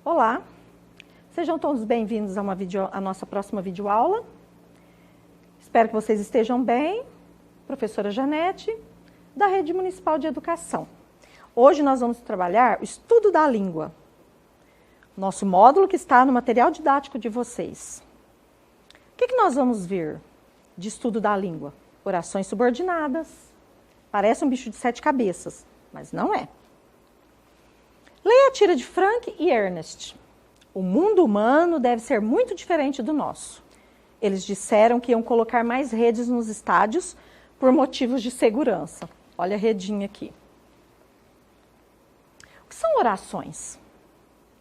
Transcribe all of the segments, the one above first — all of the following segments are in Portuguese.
Olá, sejam todos bem-vindos à nossa próxima videoaula. Espero que vocês estejam bem. Professora Janete, da Rede Municipal de Educação. Hoje nós vamos trabalhar o estudo da língua. Nosso módulo que está no material didático de vocês. O que nós vamos ver de estudo da língua? Orações subordinadas. Parece um bicho de 7 cabeças, mas não é. Leia a tira de Frank e Ernest. O mundo humano deve ser muito diferente do nosso. Eles disseram que iam colocar mais redes nos estádios por motivos de segurança. Olha a redinha aqui. O que são orações?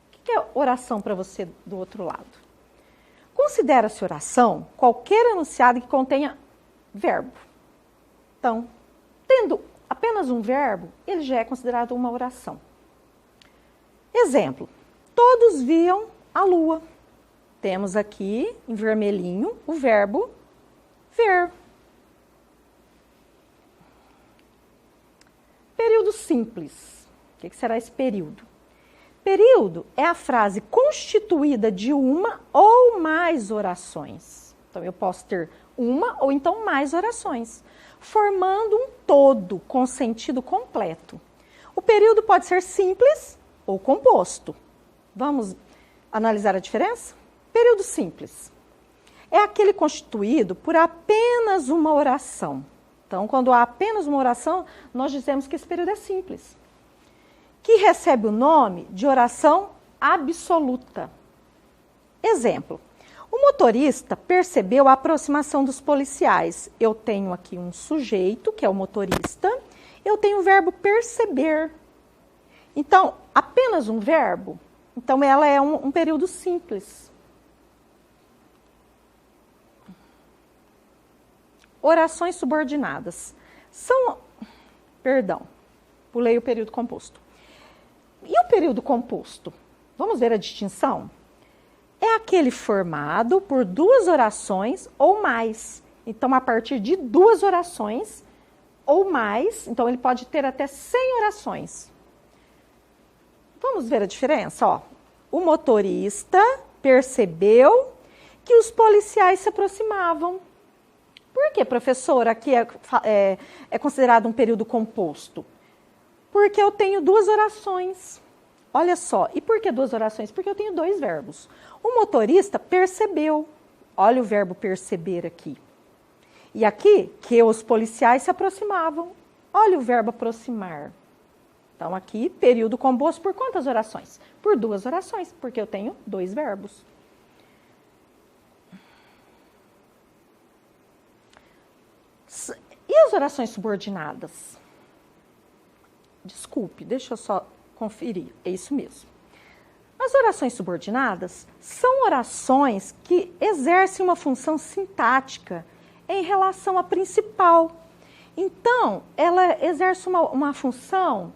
O que é oração para você do outro lado? Considera-se oração qualquer enunciado que contenha verbo. Então, tendo apenas um verbo, ele já é considerado uma oração. Exemplo, todos viam a lua. Temos aqui, em vermelhinho, o verbo ver. Período simples. O que será esse período? Período é a frase constituída de uma ou mais orações. Então, eu posso ter uma ou então mais orações, formando um todo com sentido completo. O período pode ser simples ou composto. Vamos analisar a diferença? Período simples é aquele constituído por apenas uma oração. Então, quando há apenas uma oração, nós dizemos que esse período é simples. Que recebe o nome de oração absoluta. Exemplo, o motorista percebeu a aproximação dos policiais. Eu tenho aqui um sujeito, que é o motorista, eu tenho o verbo perceber. Então, apenas um verbo, então ela é um período simples. Orações subordinadas. Pulei o período composto. E o período composto? Vamos ver a distinção? É aquele formado por duas orações ou mais. Então, a partir de duas orações ou mais, então ele pode ter até 100 orações. Vamos ver a diferença? Ó, o motorista percebeu que os policiais se aproximavam. Por que, professora, aqui é considerado um período composto? Porque eu tenho duas orações. Olha só, e por que duas orações? Porque eu tenho dois verbos. O motorista percebeu. Olha o verbo perceber aqui. E aqui, que os policiais se aproximavam. Olha o verbo aproximar. Então, aqui, período composto por quantas orações? Por duas orações, porque eu tenho dois verbos. E as orações subordinadas? Desculpe, deixa eu só conferir. É isso mesmo. As orações subordinadas são orações que exercem uma função sintática em relação à principal. Então, ela exerce uma função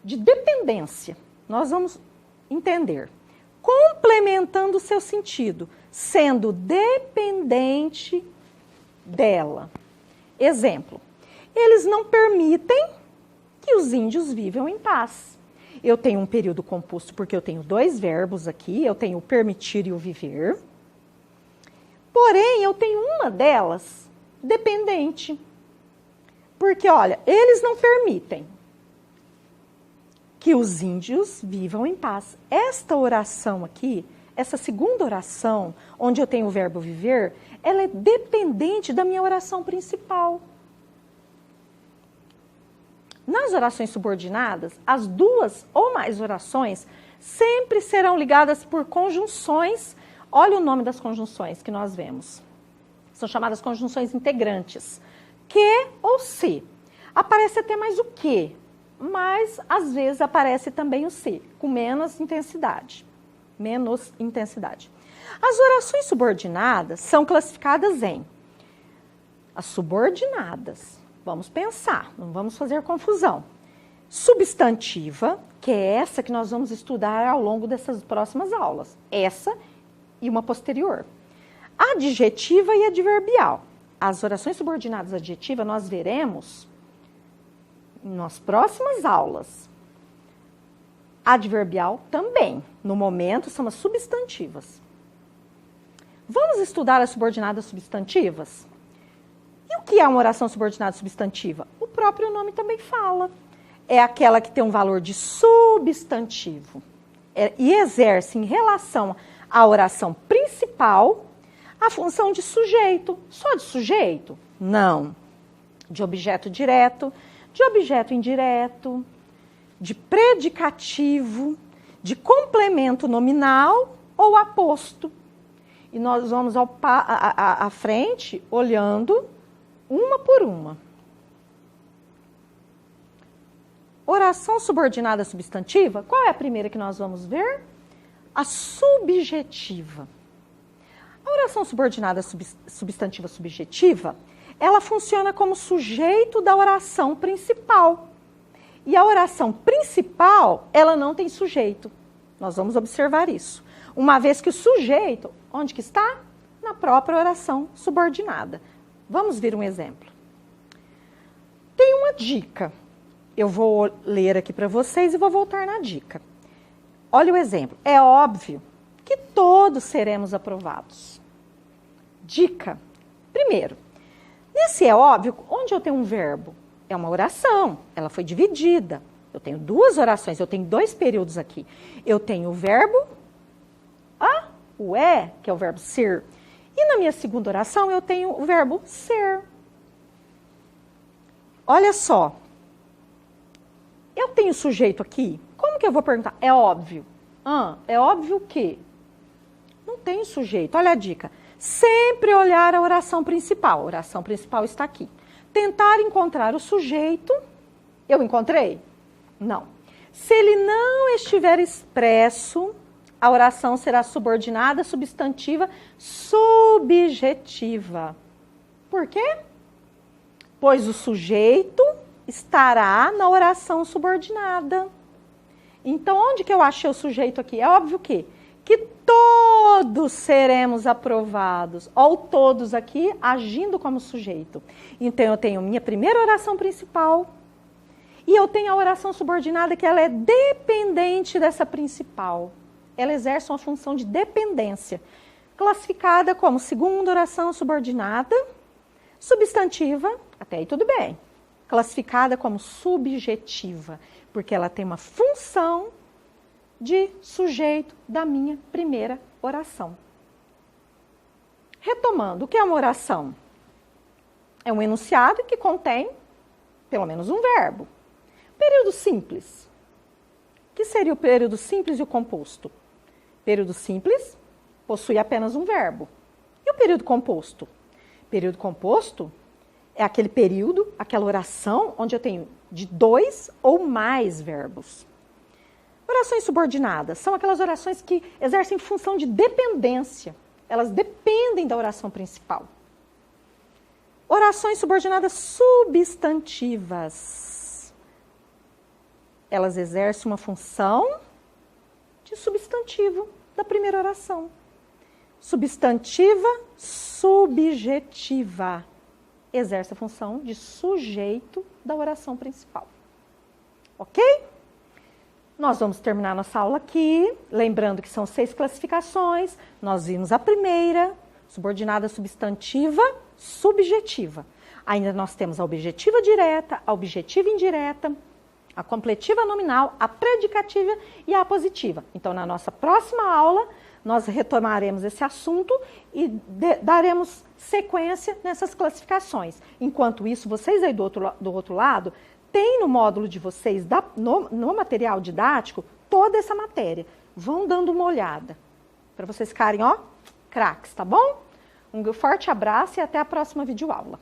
de dependência. Nós vamos entender. Complementando o seu sentido, sendo dependente dela. Exemplo, eles não permitem que os índios vivam em paz. Eu tenho um período composto porque eu tenho dois verbos aqui, eu tenho o permitir e o viver. Porém, eu tenho uma delas dependente. Porque, olha, eles não permitem que os índios vivam em paz. Esta oração aqui, essa segunda oração, onde eu tenho o verbo viver, ela é dependente da minha oração principal. Nas orações subordinadas, as duas ou mais orações sempre serão ligadas por conjunções. Olha o nome das conjunções que nós vemos. São chamadas conjunções integrantes. Que ou se. Aparece até mais o que, mas às vezes aparece também o se, com menos intensidade. As orações subordinadas são classificadas em as subordinadas. Vamos pensar, não vamos fazer confusão. Substantiva, que é essa que nós vamos estudar ao longo dessas próximas aulas. Essa e uma posterior. Adjetiva e adverbial. As orações subordinadas adjetivas nós veremos nas próximas aulas. Adverbial também. No momento, são as substantivas. Vamos estudar as subordinadas substantivas? E o que é uma oração subordinada substantiva? O próprio nome também fala. É aquela que tem um valor de substantivo e exerce em relação à oração principal a função de sujeito. Só de sujeito? Não. De objeto direto, de objeto indireto, de predicativo, de complemento nominal ou aposto. E nós vamos à frente olhando uma por uma. Oração subordinada substantiva, qual é a primeira que nós vamos ver? A subjetiva. A oração subordinada substantiva subjetiva, ela funciona como sujeito da oração principal. E a oração principal, ela não tem sujeito. Nós vamos observar isso. Uma vez que o sujeito, onde que está? Na própria oração subordinada. Vamos ver um exemplo. Tem uma dica. Eu vou ler aqui para vocês e vou voltar na dica. Olha o exemplo. É óbvio que todos seremos aprovados. Dica. Primeiro, nesse é óbvio, onde eu tenho um verbo? É uma oração, ela foi dividida. Eu tenho duas orações, eu tenho dois períodos aqui. Eu tenho o verbo o que é o verbo ser. E na minha segunda oração eu tenho o verbo ser. Olha só. Eu tenho sujeito aqui. Como que eu vou perguntar? É óbvio. É óbvio que não tem sujeito. Olha a dica. Sempre olhar a oração principal. A oração principal está aqui. Tentar encontrar o sujeito. Eu encontrei? Não. Se ele não estiver expresso, a oração será subordinada, substantiva, subjetiva. Por quê? Pois o sujeito estará na oração subordinada. Então, onde que eu achei o sujeito aqui? É óbvio que todos seremos aprovados. Ou todos aqui agindo como sujeito. Então, eu tenho minha primeira oração principal e eu tenho a oração subordinada que ela é dependente dessa principal. Ela exerce uma função de dependência, classificada como segunda oração subordinada, substantiva, até aí tudo bem, classificada como subjetiva, porque ela tem uma função de sujeito da minha primeira oração. Retomando, o que é uma oração? É um enunciado que contém pelo menos um verbo. Período simples. O que seria o período simples e o composto? Período simples possui apenas um verbo. E o período composto? Período composto é aquele período, aquela oração, onde eu tenho de 2 ou mais verbos. Orações subordinadas são aquelas orações que exercem função de dependência. Elas dependem da oração principal. Orações subordinadas substantivas. Elas exercem uma função de substantivo da primeira oração. Substantiva, subjetiva. Exerce a função de sujeito da oração principal. Ok? Nós vamos terminar nossa aula aqui, lembrando que são 6 classificações. Nós vimos a primeira, subordinada substantiva, subjetiva. Ainda nós temos a objetiva direta, a objetiva indireta, a completiva nominal, a predicativa e a apositiva. Então, na nossa próxima aula, nós retomaremos esse assunto e daremos sequência nessas classificações. Enquanto isso, vocês aí do outro lado, tem no módulo de vocês, no material didático, toda essa matéria. Vão dando uma olhada, para vocês ficarem, craques, tá bom? Um forte abraço e até a próxima videoaula.